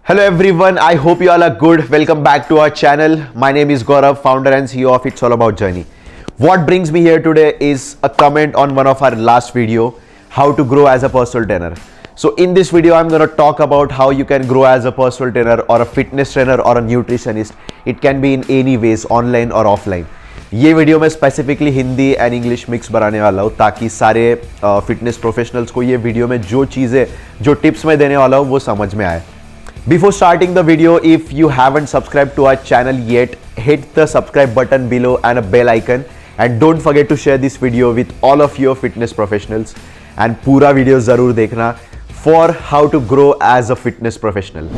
Hello everyone, I hope you all are good. Welcome back to our channel. My name is Gaurav, founder and CEO of It's All About Journey. What brings me here today is a comment on one of our last video, how to grow as a personal trainer. So in this video, I'm going to talk about how you can grow as a personal trainer or a fitness trainer or a nutritionist. It can be in any ways, online or offline. ये video मैं specifically Hindi and English mix बनाने वाला हूँ ताकि सारे fitness professionals को ये video में जो चीज़ें जो टिप्स मैं देने वाला हूँ वो समझ में आए. Before starting the video, if you haven't subscribed to our channel yet, hit the subscribe button below and a bell icon, and don't forget to share this video with all of your fitness professionals and पूरा video ज़रूर देखना for how to grow as a fitness professional.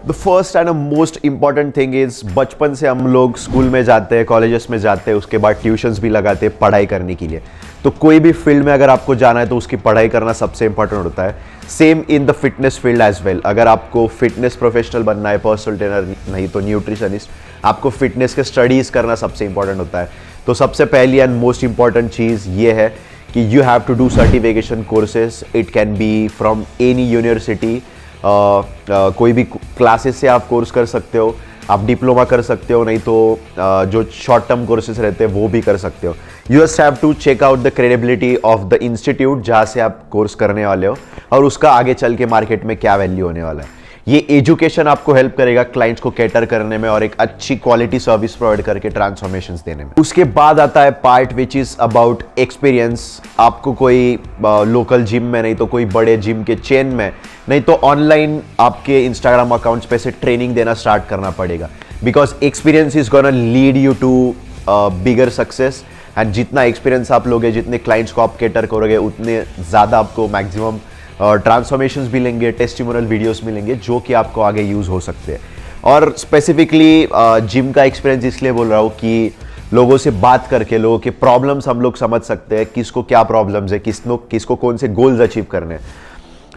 The first and the most important thing is बचपन से हम लोग school में जाते हैं, कॉलेजेस में जाते हैं, उसके बाद ट्यूशन्स भी लगाते हैं पढ़ाई करने के लिए. तो कोई भी फील्ड में अगर आपको जाना है तो उसकी पढ़ाई करना सबसे इंपॉर्टेंट होता है. Same in the fitness field as well. अगर आपको फिटनेस प्रोफेशनल बनना है, पर्सनल ट्रेनर नहीं तो न्यूट्रिशनिस्ट, आपको फिटनेस के स्टडीज़ करना सबसे इंपॉर्टेंट होता है. तो सबसे पहली एंड मोस्ट इंपॉर्टेंट चीज़ ये है कि you have to do certification courses. It can be from any university. कोई भी क्लासेस से आप कोर्स कर सकते हो, आप डिप्लोमा कर सकते हो, नहीं तो जो शॉर्ट टर्म कोर्सेज रहते हैं वो भी कर सकते हो. You just have to check out the credibility of the institute जहाँ से आप कोर्स करने वाले हो और उसका आगे चल के मार्केट में क्या वैल्यू होने वाला है. ये एजुकेशन आपको हेल्प करेगा क्लाइंट्स को कैटर करने में और एक अच्छी क्वालिटी सर्विस प्रोवाइड करके ट्रांसफॉर्मेशंस देने में. उसके बाद आता है part which is about experience. आपको कोई लोकल जिम में नहीं तो कोई बड़े जिम के चेन में नहीं तो ऑनलाइन आपके इंस्टाग्राम अकाउंट्स पे से ट्रेनिंग देना स्टार्ट करना पड़ेगा. Because experience is gonna lead you to bigger success. And जितना एक्सपीरियंस आप लोगे, जितने क्लाइंट्स को आप कैटर करोगे, उतने ज़्यादा आपको मैक्सिमम ट्रांसफॉर्मेशंस मिलेंगे, टेस्टिमोनियल वीडियोस मिलेंगे जो कि आपको आगे यूज़ हो सकते हैं. और स्पेसिफिकली जिम का एक्सपीरियंस इसलिए बोल रहा हूँ कि लोगों से बात करके लोगों के प्रॉब्लम्स हम लोग समझ सकते हैं, किसको क्या प्रॉब्लम्स है, किसको कौन से गोल्स अचीव करने हैं.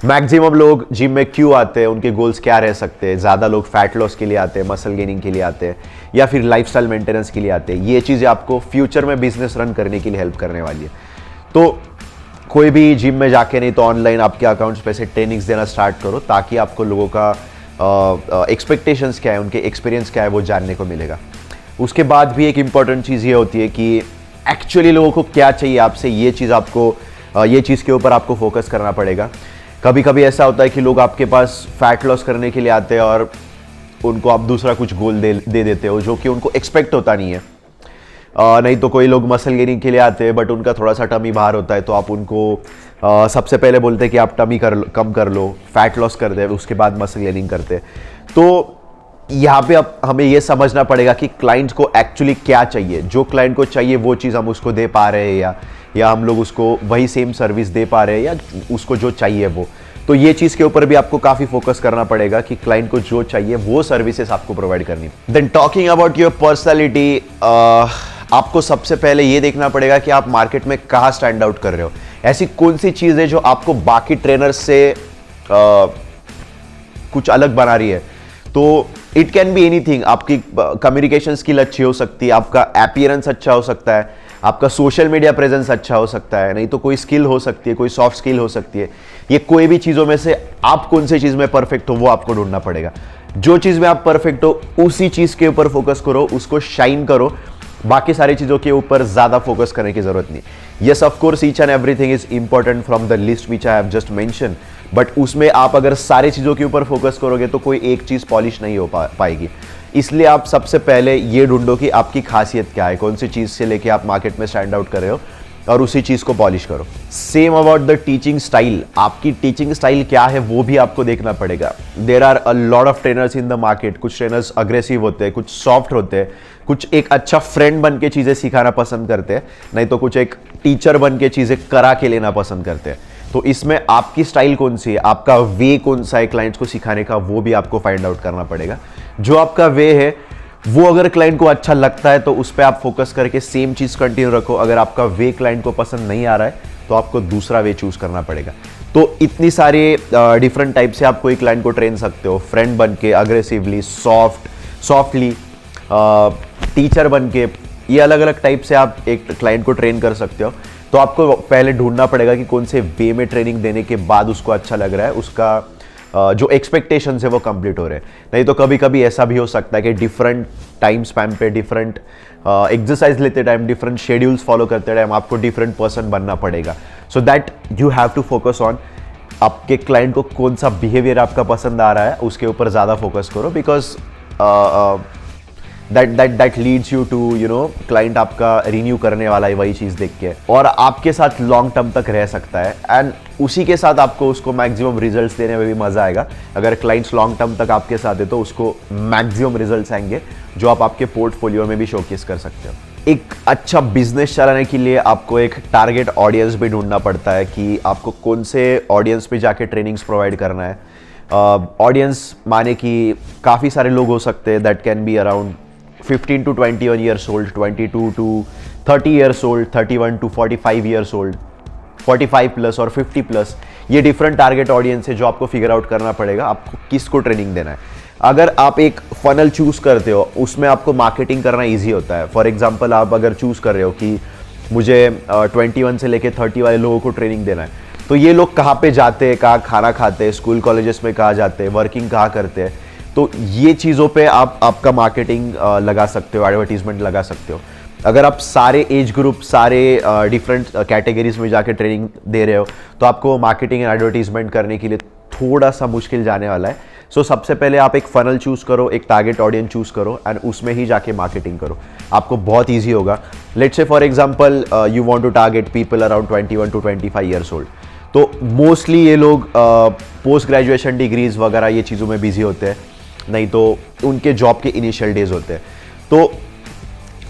मैक्सिमम लोग जिम में क्यों आते हैं, उनके गोल्स क्या रह सकते हैं. ज़्यादा लोग फैट लॉस के लिए आते हैं, मसल गेनिंग के लिए आते हैं या फिर लाइफस्टाइल मेंटेनेंस के लिए आते हैं. ये चीज़ें आपको फ्यूचर में बिजनेस रन करने के लिए हेल्प करने वाली है. तो कोई भी जिम में जाके नहीं तो ऑनलाइन आपके अकाउंट्स पे से ट्रेनिंग्स देना स्टार्ट करो ताकि आपको लोगों का एक्सपेक्टेशंस क्या है, उनके एक्सपीरियंस क्या है वो जानने को मिलेगा. उसके बाद भी एक इम्पॉर्टेंट चीज़ ये होती है कि एक्चुअली लोगों को क्या चाहिए आपसे. ये चीज़ के ऊपर आपको फोकस करना पड़ेगा. कभी कभी ऐसा होता है कि लोग आपके पास फैट लॉस करने के लिए आते हैं और उनको आप दूसरा कुछ गोल दे देते हो जो कि उनको एक्सपेक्ट होता नहीं है. नहीं तो कोई लोग मसल गेनिंग के लिए आते हैं बट उनका थोड़ा सा टमी बाहर होता है तो आप उनको सबसे पहले बोलते हैं कि आप टमी कम कर लो, फैट लॉस कर दे, उसके बाद मसल गेनिंग करते. तो यहाँ पे अब हमें ये समझना पड़ेगा कि क्लाइंट्स को एक्चुअली क्या चाहिए. जो क्लाइंट को चाहिए वो चीज़ हम उसको दे पा रहे हैं या हम लोग उसको वही सेम सर्विस दे पा रहे हैं या उसको जो चाहिए वो. तो ये चीज़ के ऊपर भी आपको काफ़ी फोकस करना पड़ेगा कि क्लाइंट को जो चाहिए वो सर्विसेज आपको प्रोवाइड करनी. Then talking about your personality, आपको सबसे पहले ये देखना पड़ेगा कि आप मार्केट में कहाँ स्टैंड आउट कर रहे हो. ऐसी कौन सी चीज़ है जो आपको बाकी ट्रेनर्स से कुछ अलग बना रही है. तो इट कैन बी एनीथिंग. आपकी कम्युनिकेशन स्किल अच्छी हो सकती है, आपका अपीयरेंस अच्छा हो सकता है, आपका सोशल मीडिया प्रेजेंस अच्छा हो सकता है, नहीं तो कोई स्किल हो सकती है, कोई सॉफ्ट स्किल हो सकती है. ये कोई भी चीज़ों में से आप कौन सी चीज़ में परफेक्ट हो वो आपको ढूंढना पड़ेगा. जो चीज़ में आप परफेक्ट हो उसी चीज़ के ऊपर फोकस करो, उसको शाइन करो. बाकी सारी चीज़ों के ऊपर ज़्यादा फोकस करने की ज़रूरत नहीं. Yes, of course each and everything is important from the list which I have just mention, but उसमें आप अगर सारी चीज़ों के ऊपर फोकस करोगे तो कोई एक चीज़ पॉलिश नहीं हो पाएगी. इसलिए आप सबसे पहले ये ढूंढो कि आपकी खासियत क्या है, कौन सी चीज़ से लेके आप मार्केट में स्टैंड आउट कर रहे हो और उसी चीज़ को पॉलिश करो. Same about the teaching style. आपकी टीचिंग स्टाइल क्या है वो भी आपको देखना पड़ेगा. There are a lot of trainers in the market. कुछ ट्रेनर्स अग्रेसिव होते हैं, कुछ सॉफ्ट होते हैं, कुछ एक अच्छा फ्रेंड बन के चीज़ें सिखाना पसंद करते हैं, नहीं तो कुछ एक टीचर बन के चीज़ें करा के लेना पसंद करते हैं. तो इसमें आपकी स्टाइल कौन सी है, आपका वे कौन सा है क्लाइंट्स को सिखाने का, वो भी आपको फाइंड आउट करना पड़ेगा. जो आपका वे है वो अगर क्लाइंट को अच्छा लगता है तो उस पर आप फोकस करके सेम चीज़ कंटिन्यू रखो. अगर आपका वे क्लाइंट को पसंद नहीं आ रहा है तो आपको दूसरा वे चूज करना पड़ेगा. तो इतनी सारे डिफरेंट टाइप से आप कोई क्लाइंट को ट्रेन सकते हो. फ्रेंड बन के, अग्रेसिवली, सॉफ्टली, टीचर बन के, ये अलग अलग टाइप से आप एक क्लाइंट को ट्रेन कर सकते हो. तो आपको पहले ढूंढना पड़ेगा कि कौन से वे में ट्रेनिंग देने के बाद उसको अच्छा लग रहा है, उसका जो एक्सपेक्टेशंस है वो कंप्लीट हो रहे हैं। नहीं तो कभी कभी ऐसा भी हो सकता है कि डिफरेंट टाइम स्पैन पे डिफरेंट एक्सरसाइज लेते टाइम, डिफरेंट शेड्यूल्स फॉलो करते टाइम आपको डिफरेंट पर्सन बनना पड़ेगा। So that you have to focus on आपके क्लाइंट को कौन सा बिहेवियर आपका पसंद आ रहा है, उसके ऊपर ज़्यादा फोकस करो, because that leads you to client आपका रिन्यू करने वाला है वही चीज़ देख के, और आपके साथ लॉन्ग टर्म तक रह सकता है, एंड उसी के साथ आपको उसको मैक्सिमम रिजल्ट्स देने में भी मज़ा आएगा। अगर क्लाइंट्स लॉन्ग टर्म तक आपके साथ है तो उसको मैक्सिमम रिजल्ट्स आएंगे जो आप आपके पोर्टफोलियो में भी शोकेस कर सकते हो। एक अच्छा बिजनेस चलाने के लिए आपको एक टारगेट ऑडियंस भी ढूंढना पड़ता है कि आपको कौन से ऑडियंस पे जाके ट्रेनिंग्स प्रोवाइड करना है। ऑडियंस माने कि काफ़ी सारे लोग हो सकते हैं, that can be around 15 to 21 years old, 22 to 30 years old, 31 to 45 years old, 45 plus और 50 प्लस। ये डिफरेंट टारगेट ऑडियंस है जो आपको फिगर आउट करना पड़ेगा आपको किसको ट्रेनिंग देना है। अगर आप एक फनल चूज करते हो उसमें आपको मार्केटिंग करना ईजी होता है। फॉर एग्जाम्पल आप अगर चूज कर रहे हो कि मुझे 21 से लेके 30 वाले लोगों को ट्रेनिंग देना है, तो ये लोग कहाँ पे जाते हैं, कहाँ खाना खाते हैं, स्कूल कॉलेजेस में कहाँ जाते हैं, वर्किंग कहाँ करते हैं, तो ये चीज़ों पे आप आपका मार्केटिंग लगा सकते हो, एडवर्टीजमेंट लगा सकते हो। अगर आप सारे एज ग्रुप, सारे डिफरेंट कैटेगरीज में जाके ट्रेनिंग दे रहे हो तो आपको मार्केटिंग एंड एडवर्टीजमेंट करने के लिए थोड़ा सा मुश्किल जाने वाला है। सो सबसे पहले आप एक फनल चूज करो, एक टारगेट ऑडियंस चूज करो एंड उसमें ही जाके मार्केटिंग करो, आपको बहुत ईजी होगा। Let's say for example you want to target people around 21 to 25 years old, तो मोस्टली ये लोग पोस्ट ग्रेजुएशन डिग्रीज वगैरह ये चीज़ों में बिजी होते हैं, नहीं तो उनके जॉब के इनिशियल डेज होते हैं। तो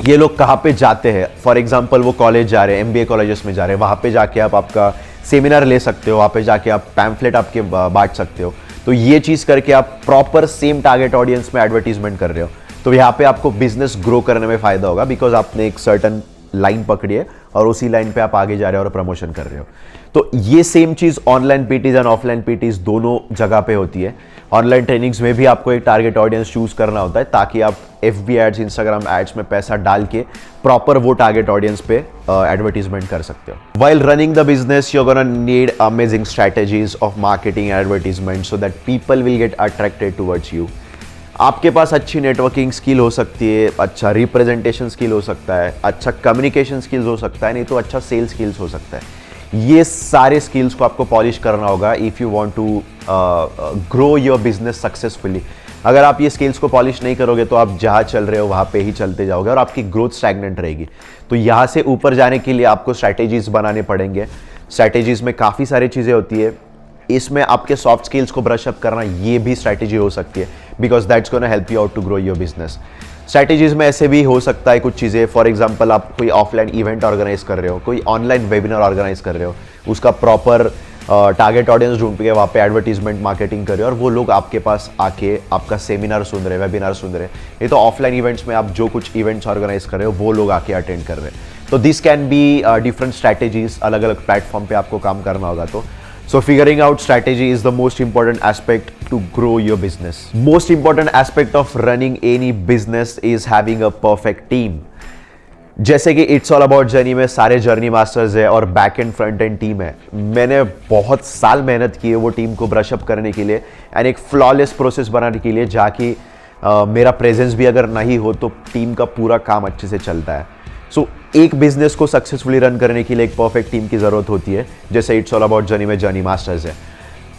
ये लोग कहाँ पे जाते हैं, फॉर एग्जांपल वो कॉलेज जा रहे हैं, एमबीए कॉलेजेस में जा रहे हैं, वहाँ पे जाके आप आपका सेमिनार ले सकते हो, वहाँ पे जाके आप पैम्फलेट आपके बांट सकते हो। तो ये चीज़ करके आप प्रॉपर सेम टारगेट ऑडियंस में एडवर्टीजमेंट कर रहे हो, तो यहाँ पे आपको बिजनेस ग्रो करने में फ़ायदा होगा, बिकॉज आपने एक सर्टन लाइन पकड़ी है और उसी लाइन पे आप आगे जा रहे हो और प्रमोशन कर रहे हो। तो ये same cheese online PTs and offline PTs दोनों जगह पे होती है। ऑनलाइन ट्रेनिंग्स में भी आपको एक टारगेट ऑडियंस चूज करना होता है ताकि आप एफबी एड्स, इंस्टाग्राम एड्स में पैसा डाल के प्रॉपर वो टारगेट ऑडियंस पे एडवर्टीजमेंट कर सकते हो। While running the business you are gonna need amazing strategies of marketing and advertisement so that people will get attracted towards you. आपके पास अच्छी नेटवर्किंग स्किल हो सकती है, अच्छा रिप्रेजेंटेशन स्किल हो सकता है, अच्छा कम्युनिकेशन स्किल्स हो सकता है, नहीं तो अच्छा सेल्स स्किल्स हो सकता है। ये सारे स्किल्स को आपको पॉलिश करना होगा if you want to grow your business successfully. अगर आप ये स्किल्स को पॉलिश नहीं करोगे तो आप जहाँ चल रहे हो वहाँ पे ही चलते जाओगे और आपकी ग्रोथ स्टैग्नेंट रहेगी। तो यहाँ से ऊपर जाने के लिए आपको स्ट्रैटेजीज बनाने पड़ेंगे। स्ट्रैटेजीज में काफ़ी सारी चीज़ें होती है, इसमें आपके सॉफ्ट स्किल्स को ब्रश अप करना ये भी स्ट्रैटेजी हो सकती है, because that's gonna help you out to grow your business. Strategies में ऐसे भी हो सकता है कुछ चीज़ें, फॉर एग्जांपल आप कोई ऑफलाइन इवेंट ऑर्गेनाइज कर रहे हो, कोई ऑनलाइन वेबिनार ऑर्गेनाइज कर रहे हो, उसका प्रॉपर टारगेट ऑडियंस ढूंढ के वहाँ पे एडवर्टीजमेंट मार्केटिंग कर रहे हो और वो लोग आपके पास आके आपका सेमिनार सुन रहे हैं, वेबिनार सुन रहे हैं। ये तो ऑफलाइन इवेंट्स में आप जो कुछ इवेंट्स ऑर्गेनाइज कर रहे हो वो लोग आके अटेंड कर रहे हैं। तो this can be different strategies, अलग अलग प्लेटफॉर्म पे आपको काम करना होगा। तो so figuring out strategy is the most important aspect to grow your business. Most important aspect of running any business is having a perfect team. जैसे कि इट्स ऑल अबाउट जर्नी में सारे जर्नी मास्टर्स है और back and front end team है। मैंने बहुत साल मेहनत की है वो टीम को ब्रश अप करने के लिए एंड एक फ्लॉलेस प्रोसेस बनाने के लिए, जहाँ की मेरा प्रेजेंस भी अगर नहीं हो तो टीम का पूरा काम अच्छे से चलता है। सो एक बिजनेस को सक्सेसफुली रन करने के लिए एक परफेक्ट टीम की ज़रूरत होती है, जैसे इट्स ऑल अबाउट जर्नी में जर्नी मास्टर्स है।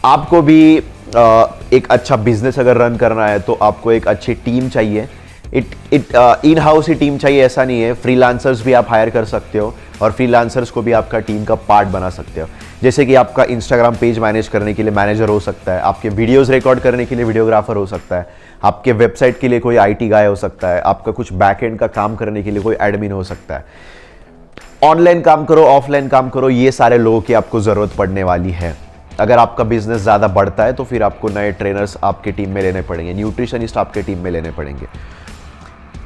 आपको भी एक अच्छा बिजनेस अगर रन करना है तो आपको एक अच्छी टीम चाहिए। इन हाउस ही टीम चाहिए ऐसा नहीं है, फ्रीलांसर्स भी आप हायर कर सकते हो और फ्रीलांसर्स को भी आपका टीम का पार्ट बना सकते हो। जैसे कि आपका इंस्टाग्राम पेज मैनेज करने के लिए मैनेजर हो सकता है, आपके वीडियोस रिकॉर्ड करने के लिए वीडियोग्राफर हो सकता है, आपके वेबसाइट के लिए कोई आईटी गाय हो सकता है, आपका कुछ बैकएंड का काम करने के लिए कोई एडमिन हो सकता है। ऑनलाइन काम करो, ऑफलाइन काम करो, ये सारे लोगों की आपको ज़रूरत पड़ने वाली है। अगर आपका बिजनेस ज़्यादा बढ़ता है तो फिर आपको नए ट्रेनर्स आपके टीम में लेने पड़ेंगे, न्यूट्रिशनिस्ट आपके टीम में लेने पड़ेंगे।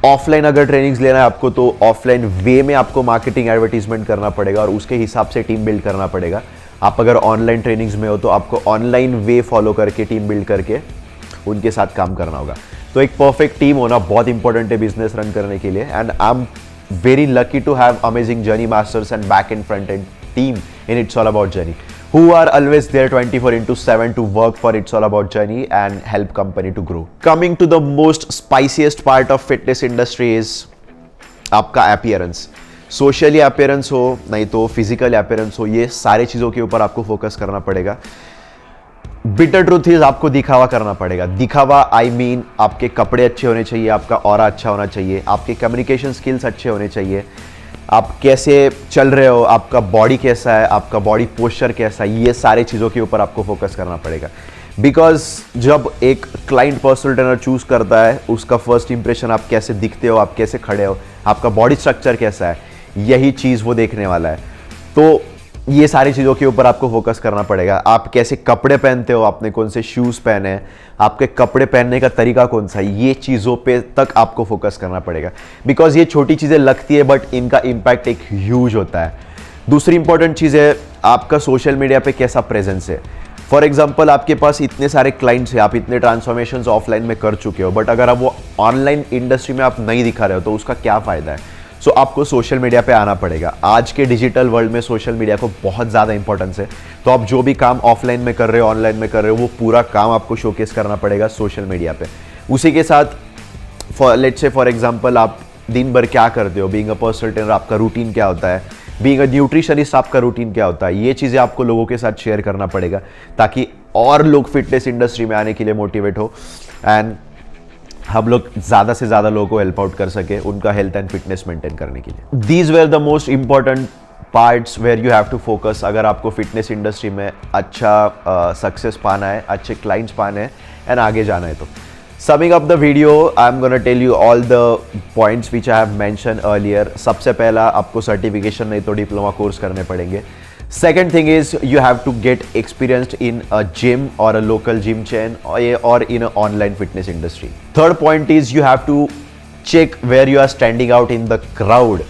ऑफलाइन अगर ट्रेनिंग्स लेना है आपको तो ऑफलाइन वे में आपको मार्केटिंग एडवर्टीजमेंट करना पड़ेगा और उसके हिसाब से टीम बिल्ड करना पड़ेगा। आप अगर ऑनलाइन ट्रेनिंग्स में हो तो आपको ऑनलाइन वे फॉलो करके टीम बिल्ड करके उनके साथ काम करना होगा। तो एक परफेक्ट टीम होना बहुत इंपॉर्टेंट है बिजनेस रन करने के लिए। And I am very lucky to have amazing journey masters and back and front end team in It's All About Journey, who are always there 24/7 to work for It's All About Journey and help company to grow. Coming to the most spiciest part of fitness industry is आपका appearance. Socially appearance हो नहीं तो physical appearance हो, ये सारी चीज़ों के ऊपर आपको फोकस करना पड़ेगा. बिटर ट्रूथ इज आपको दिखावा करना पड़ेगा. दिखावा आई मीन आपके कपड़े अच्छे होने चाहिए, आपका ऑरा अच्छा होना चाहिए, आपके कम्युनिकेशन स्किल्स अच्छे होने चाहिए, आप कैसे चल रहे हो, आपका बॉडी कैसा है, आपका बॉडी पोस्चर कैसा है, ये सारे चीज़ों के ऊपर आपको फोकस करना पड़ेगा. बिकॉज जब एक क्लाइंट पर्सनल ट्रेनर चूज करता है, उसका फर्स्ट इंप्रेशन आप कैसे दिखते हो, आप कैसे खड़े हो, आपका बॉडी स्ट्रक्चर कैसा है, यही चीज़ वो देखने वाला है. तो ये सारी चीज़ों के ऊपर आपको फोकस करना पड़ेगा. आप कैसे कपड़े पहनते हो, आपने कौन से शूज़ पहने हैं, आपके कपड़े पहनने का तरीका कौन सा है, ये चीज़ों पे तक आपको फोकस करना पड़ेगा. बिकॉज ये छोटी चीज़ें लगती है बट इनका इम्पैक्ट एक ह्यूज होता है. दूसरी इंपॉर्टेंट चीज़ है आपका सोशल मीडिया पे कैसा प्रेजेंस है. फॉर एग्जाम्पल आपके पास इतने सारे क्लाइंट्स हैं, आप इतने ट्रांसफॉर्मेशन ऑफलाइन में कर चुके हो, बट अगर आप वो ऑनलाइन इंडस्ट्री में आप नहीं दिखा रहे हो तो उसका क्या फ़ायदा है. सो आपको सोशल मीडिया पे आना पड़ेगा. आज के डिजिटल वर्ल्ड में सोशल मीडिया को बहुत ज़्यादा इंपॉर्टेंस है. तो आप जो भी काम ऑफलाइन में कर रहे हो, ऑनलाइन में कर रहे हो, वो पूरा काम आपको शोकेस करना पड़ेगा सोशल मीडिया पे. उसी के साथ लेट्स से फॉर एग्जांपल आप दिन भर क्या करते हो, बीइंग अ पर्सनल ट्रेनर आपका रूटीन क्या होता है, बीइंग अ न्यूट्रिशनिस्ट आपका रूटीन क्या होता है, ये चीज़ें आपको लोगों के साथ शेयर करना पड़ेगा ताकि और लोग फिटनेस इंडस्ट्री में आने के लिए मोटिवेट हो एंड हम लोग ज़्यादा से ज़्यादा लोगों को हेल्प आउट कर सके उनका हेल्थ एंड फिटनेस मेंटेन करने के लिए. These were the most important parts where you have to focus अगर आपको फिटनेस इंडस्ट्री में अच्छा सक्सेस पाना है, अच्छे क्लाइंट्स पाने हैं एंड आगे जाना है. तो summing up the video, I am gonna tell you all the points which I have mention earlier. सबसे पहला आपको सर्टिफिकेशन नहीं तो डिप्लोमा कोर्स करने पड़ेंगे. Second thing is you have to get experienced in a gym or a local gym chain or in an online fitness industry. Third point is you have to check where you are standing out in the crowd.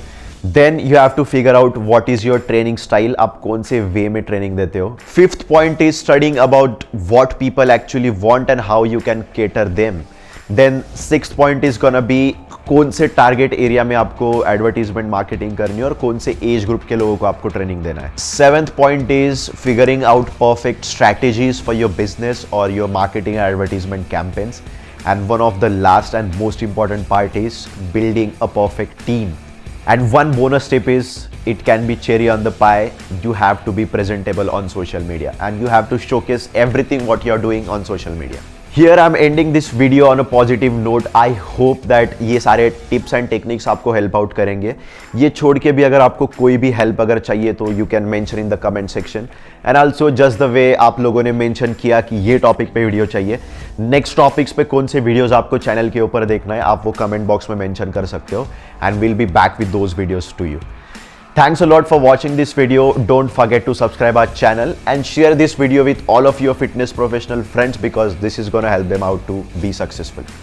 Then you have to figure out what is your training style, आप कौन से way में training देते हो. Fifth point is studying about what people actually want and how you can cater them. Then sixth point is gonna be कौन से target area में आपको एडवर्टीजमेंट मार्केटिंग करनी है और कौन से एज ग्रुप के लोगों को आपको ट्रेनिंग देना है. Seventh point is figuring out perfect strategies for your business और your marketing and advertisement campaigns. And one of the last and most important part is building a perfect team. And one bonus tip is it can be cherry on the pie. You have to be presentable on social media and you have to showcase everything what you are doing on social media. Here I am ending this video on a positive note. I hope that ये सारे tips and techniques आपको help out करेंगे. ये छोड़ के भी अगर आपको कोई भी हेल्प अगर चाहिए तो you can mention in the comment section. And also just the way आप लोगों ने मेंशन किया कि ये टॉपिक पे वीडियो चाहिए, नेक्स्ट टॉपिक्स पे कौन से वीडियोस आपको चैनल के ऊपर देखना है, आप वो कमेंट बॉक्स में मेंशन कर सकते हो and will be back with those videos to you. Thanks a lot for watching this video. Don't forget to subscribe our channel and share this video with all of your fitness professional friends because this is going to help them out to be successful.